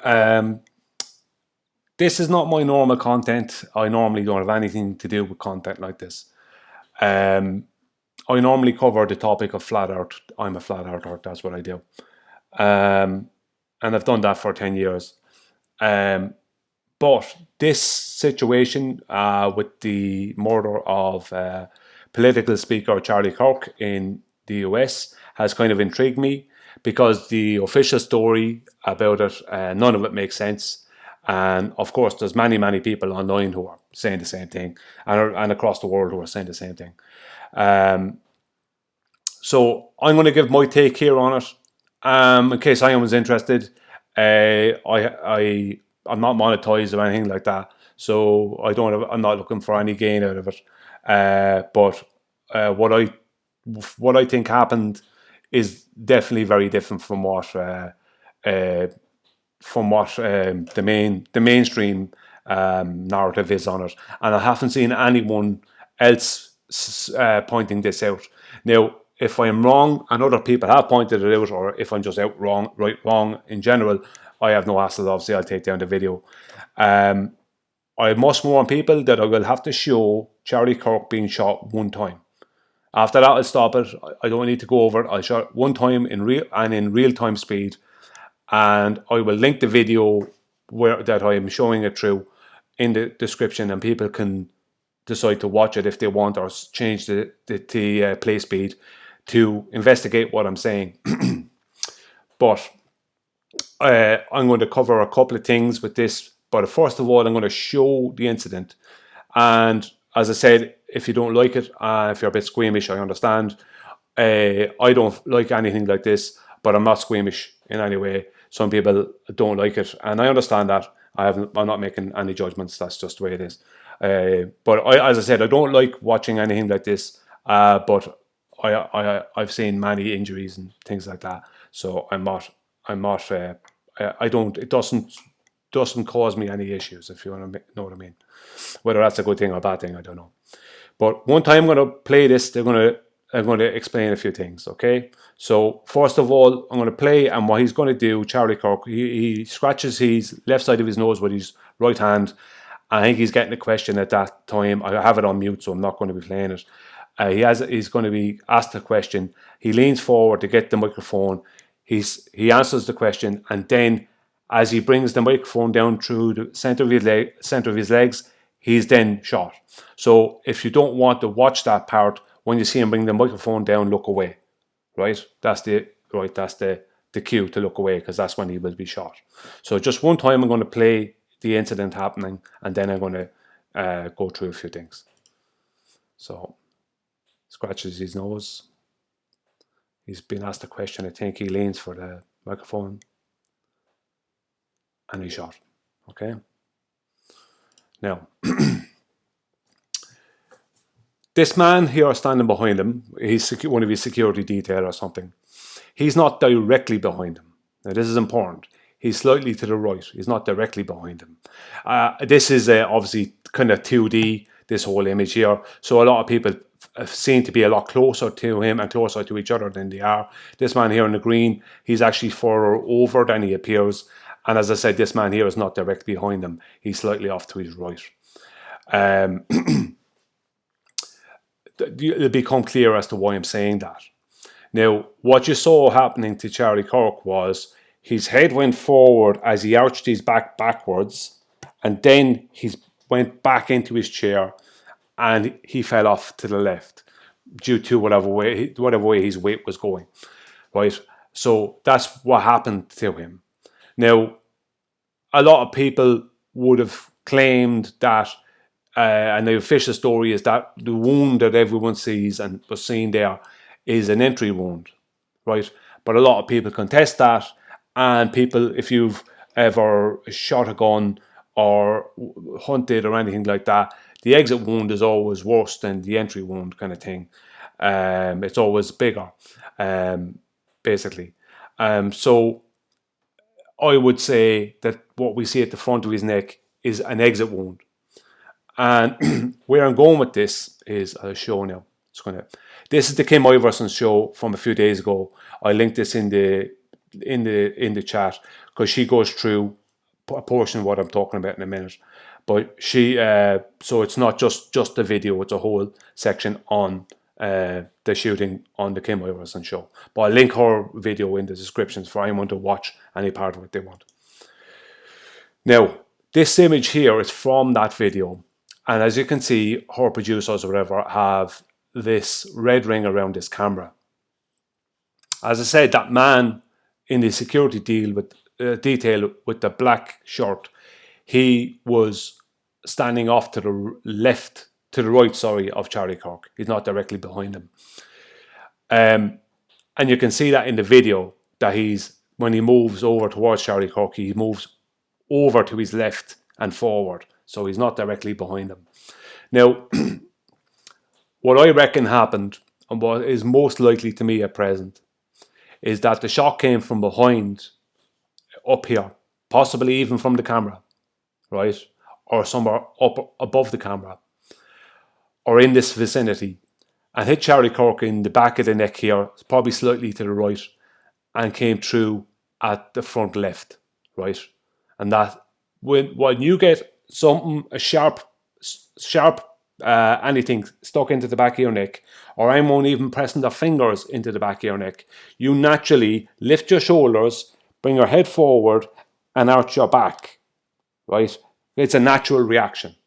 Um, this is not my normal content. I normally don't have anything to do with content like this. Um, I normally cover the topic of flat earth. I'm a flat earther. That's what I do. Um, and I've done that for 10 years. Um, but this situation with the murder of political speaker Charlie Kirk in the US has kind of intrigued me because the official story about it, none of it makes sense. And of course, there's many people online who are saying the same thing, and across the world who are saying the same thing. So I'm going to give my take here on it. In case anyone's interested, I'm not monetized or anything like that, so I'm not looking for any gain out of it. But what I think happened is definitely very different uh, from what the mainstream narrative is on it, and I haven't seen anyone else pointing this out. Now, if I'm wrong and other people have pointed it out, or if I'm just out wrong in general, I have no hassle. Obviously, I'll take down the video. I must warn people that I will have to show Charlie Kirk being shot one time. After that, I'll stop it. I don't need to go over it. I'll show it one time in real time speed, and I will link the video that I am showing it through in the description, and people can decide to watch it if they want, or change the play speed to investigate what I'm saying. But I'm going to cover a couple of things with this. But first of all, I'm going to show the incident. And as I said, if you don't like it, if you're a bit squeamish, I understand. I don't like anything like this, but I'm not squeamish in any way. Some people don't like it, and I understand that. I'm not making any judgments. That's just the way it is. As I said, I don't like watching anything like this. But I've seen many injuries and things like that. So I'm not. I don't. It doesn't cause me any issues. If you want to know what I mean. Whether that's a good thing or a bad thing, I don't know. But one time I'm going to play this. I'm going to explain a few things, okay? So first of all, I'm going to play, and what he's going to do, Charlie Kirk, he scratches his left side of his nose with his right hand. I think he's getting a question at that time. I have it on mute, so I'm not going to be playing it. He's going to be asked a question. He leans forward to get the microphone. He answers the question, and then as he brings the microphone down through the center of his legs, he's then shot. So if you don't want to watch that part, when you see him bring the microphone down, look away. Right? That's the cue to look away, because that's when he will be shot. So just one time I'm going to play the incident happening, and then I'm going to go through a few things. So scratches his nose. He's been asked a question. I think he leans for the microphone, and he's shot. Okay. Now, this man here standing behind him, he's one of his security detail or something. He's not directly behind him. Now, this is important. He's slightly to the right. He's not directly behind him. This is obviously kind of 2D, this whole image here. So a lot of people seem to be a lot closer to him and closer to each other than they are. This man here in the green, he's actually further over than he appears. And as I said, this man here is not directly behind him. He's slightly off to his right. It'll become clear as to why I'm saying that. Now, what you saw happening to Charlie Kirk was his head went forward as he arched his back backwards, and then he went back into his chair, and he fell off to the left due to whatever way his weight was going. Right? So that's what happened to him. Now, a lot of people would have claimed that, and the official story is that the wound that everyone sees and was seen there is an entry wound, right? But a lot of people contest that, and people, if you've ever shot a gun or hunted or anything like that, the exit wound is always worse than the entry wound, kind of thing. It's always bigger, basically. So I would say that what we see at the front of his neck is an exit wound. And where I'm going with this is, I'll show now. This is the Kim Iverson show from a few days ago. I linked this in the chat, because she goes through a portion of what I'm talking about in a minute. But she, so it's not just the video; it's a whole section on the shooting on the Kim Iverson show. But I'll link her video in the descriptions for anyone to watch any part of it they want. Now, this image here is from that video, and as you can see, her producers or whatever have this red ring around this camera. As I said, that man in the security detail with the black shirt, he was standing off to the left, to the right, sorry, of Charlie Kirk. He's not directly behind him. And you can see that in the video that when he moves over towards Charlie Kirk, he moves over to his left and forward. So he's not directly behind him. Now, what I reckon happened, and what is most likely to me at present, is that the shot came from behind, up here, possibly even from the camera, right? Or somewhere up above the camera, or in this vicinity, and hit Charlie Kirk in the back of the neck here, probably slightly to the right, and came through at the front left, right? And that when you get something, a sharp anything stuck into the back of your neck, or anyone even pressing their fingers into the back of your neck, you naturally lift your shoulders, bring your head forward, and arch your back, right? It's a natural reaction.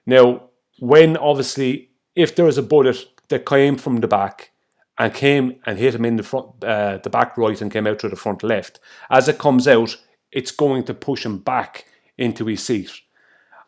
Now, when obviously, if there is a bullet that came from the back and came and hit him in the front, the back right, and came out to the front left, as it comes out, it's going to push him back into his seat.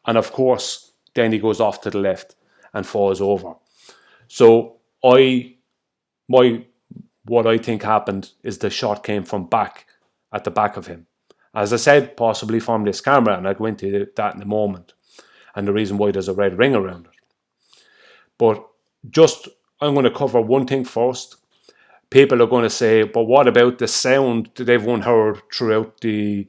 And of course, then he goes off to the left and falls over. So what I think happened is the shot came from back, at the back of him. As I said, possibly from this camera, and I'll go into that in a moment, and the reason why there's a red ring around it. But I'm going to cover one thing first. People are going to say, but what about the sound that everyone heard throughout the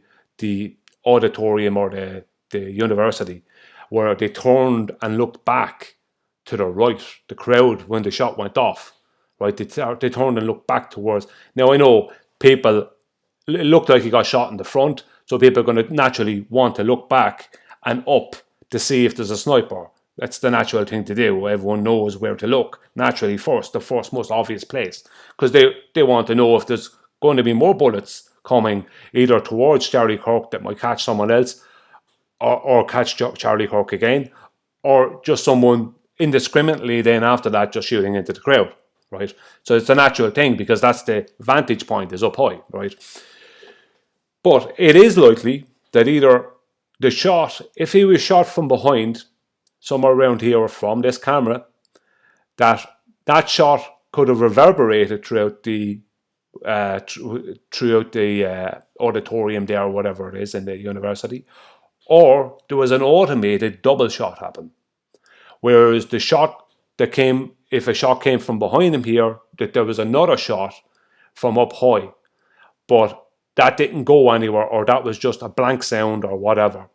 auditorium or the university, where they turned and looked back to the right, the crowd, when the shot went off, right? They turned and looked back towards. Now, I know people, it looked like he got shot in the front, so people are going to naturally want to look back and up to see if there's a sniper. That's the natural thing to do. Everyone knows where to look naturally first, the first most obvious place, because they want to know if there's going to be more bullets coming either towards Charlie Kirk that might catch someone else, or catch Charlie Kirk again, or just someone indiscriminately then after that just shooting into the crowd, right? So it's a natural thing because that's the vantage point is up high, right? But it is likely that either the shot, if he was shot from behind, somewhere around here or from this camera, that shot could have reverberated throughout the auditorium there, or whatever it is in the university, or there was an automated double shot happen. Whereas the shot that came, if a shot came from behind him here, that there was another shot from up high, but that didn't go anywhere, or that was just a blank sound or whatever.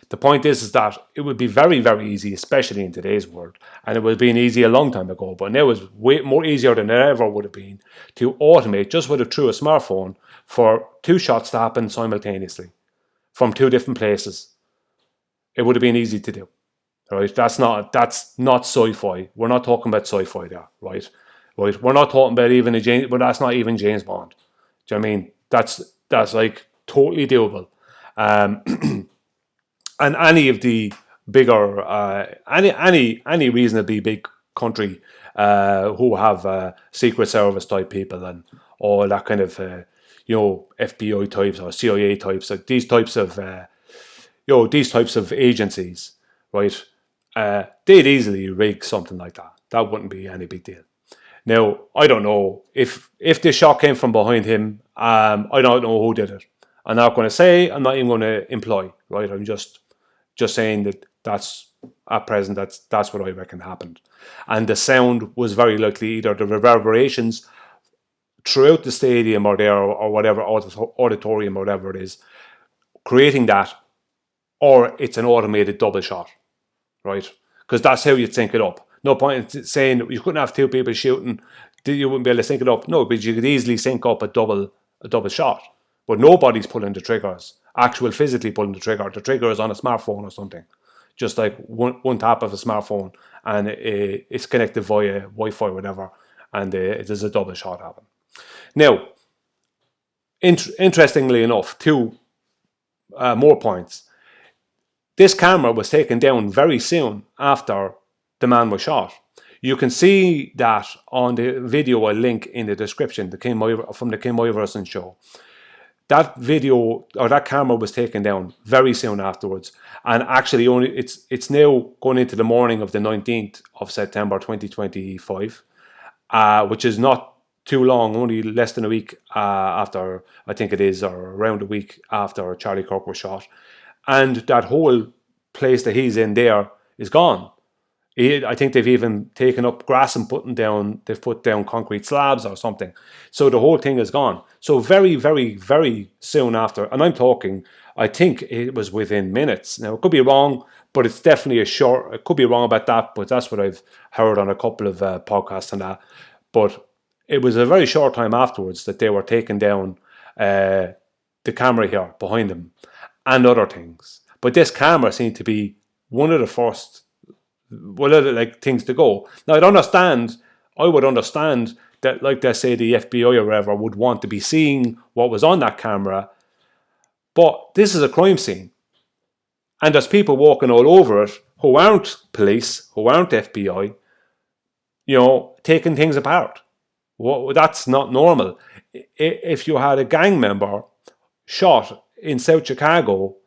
The point is that it would be very, very easy, especially in today's world, and it would have been easy a long time ago, but now it's way more easier than it ever would have been to automate, just through a smartphone, for two shots to happen simultaneously from two different places. It would have been easy to do, right? That's not sci-fi. We're not talking about sci-fi there, right? Right? We're not talking about even but that's not even James Bond. Do you know what I mean? That's like totally doable. And any of the bigger, any reasonably big country who have Secret Service type people and all that kind of, FBI types or CIA types, like these types of agencies, right? They'd easily rig something like that. That wouldn't be any big deal. Now, I don't know if the shot came from behind him. I don't know who did it. I'm not going to say. I'm not even going to imply. Right? I'm just saying that's at present. That's what I reckon happened. And the sound was very likely either the reverberations throughout the stadium or there or whatever auditorium or whatever it is, creating that, or it's an automated double shot, right? Because that's how you sync it up. No point in saying you couldn't have two people shooting, you wouldn't be able to sync it up. No, but you could easily sync up a double shot, but nobody's pulling the triggers actual physically pulling the trigger. The trigger is on a smartphone or something. Just like one tap of a smartphone, and it's connected via Wi-Fi or whatever, and there's a double shot happen. Now, interestingly enough, two more points. This camera was taken down very soon after the man was shot. You can see that on the video I link in the description, from the Kim Iverson show. That video or that camera was taken down very soon afterwards, and actually it's now going into the morning of the 19th of September 2025, which is not too long, only less than a week after, I think it is, or around a week after Charlie Kirk was shot, and that whole place that he's in there is gone. I think they've even taken up grass and they've put down concrete slabs or something. So the whole thing is gone. So very, very, very soon after, and I'm talking, I think it was within minutes. Now, it could be wrong, but it's definitely I could be wrong about that, but that's what I've heard on a couple of podcasts and that. But it was a very short time afterwards that they were taking down the camera here behind them and other things. But this camera seemed to be one of the first things to go. Now, I would understand that, like, let's say the FBI or whatever would want to be seeing what was on that camera, but this is a crime scene, and there's people walking all over it who aren't police, who aren't FBI, taking things apart. Well, that's not normal. If you had a gang member shot in South Chicago,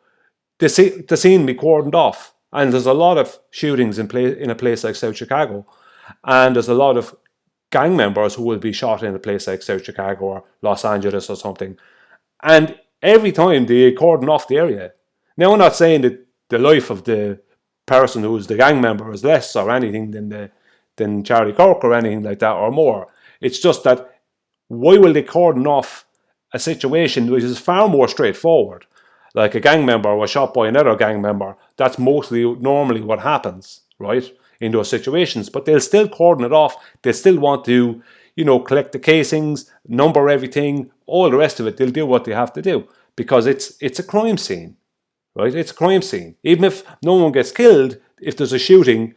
the scene be cordoned off. And there's a lot of shootings in a place like South Chicago. And there's a lot of gang members who will be shot in a place like South Chicago or Los Angeles or something. And every time they cordon off the area. Now, I'm not saying that the life of the person who's the gang member is less or anything than Charlie Kirk or anything like that or more. It's just that why will they cordon off a situation which is far more straightforward? Like a gang member was shot by another gang member. That's normally what happens, right, in those situations. But they'll still cordon it off. They still want to, collect the casings, number everything, all the rest of it. They'll do what they have to do because it's a crime scene, right? It's a crime scene. Even if no one gets killed, if there's a shooting,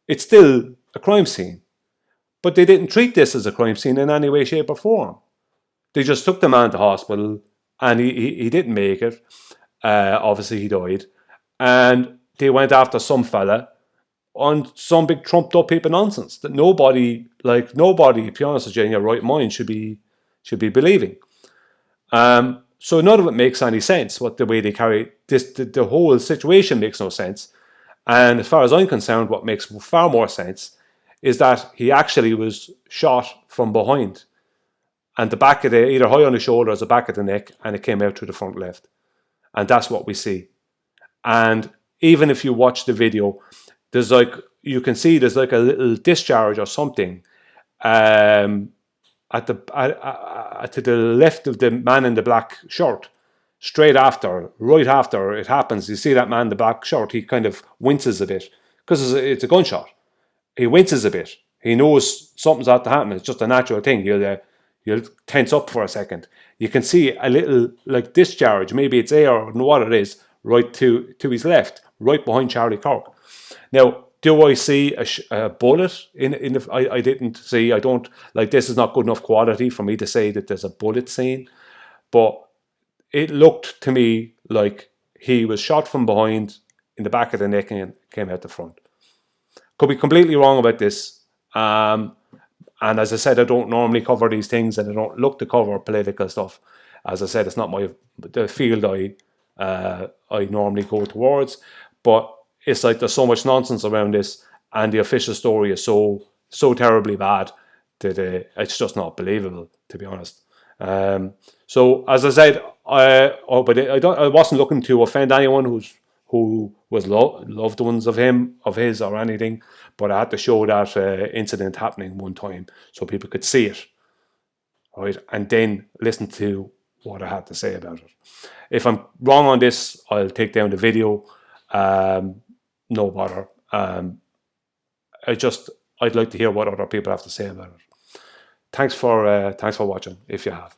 it's still a crime scene. But they didn't treat this as a crime scene in any way, shape, or form. They just took the man to hospital, and he didn't make it. Obviously, he died. And they went after some fella on some big trumped up heap of nonsense that nobody, to be honest with you, in your right mind should be believing. So none of it makes any sense, the way they carry this. The whole situation makes no sense. And as far as I'm concerned, what makes far more sense is that he actually was shot from behind. And the back of either high on the shoulder or the back of the neck, and it came out through the front left. And that's what we see. And even if you watch the video, you can see there's like a little discharge or something to the left of the man in the black shirt. Right after it happens, you see that man in the black shirt, he kind of winces a bit because it's a gunshot. He winces a bit. He knows something's out to happen. It's just a natural thing. You'll tense up for a second. You can see a little discharge. Maybe it's air or what it is, right to his left, right behind Charlie Kirk. Now, do I see a bullet in the? I didn't see. I don't this is not good enough quality for me to say that there's a bullet scene, but it looked to me like he was shot from behind in the back of the neck and came out the front. Could be completely wrong about this. And as I said, I don't normally cover these things, and I don't look to cover political stuff. As I said, it's not the field I normally go towards. But it's like there's so much nonsense around this, and the official story is so terribly bad that it's just not believable, to be honest. So as I said, I wasn't looking to offend anyone who was loved ones of his or anything, but I had to show that incident happening one time so people could see it, right, and then listen to what I had to say about it. If I'm wrong on this, I'll take down the video. No bother. I'd like to hear what other people have to say about it. Thanks for watching, if you have.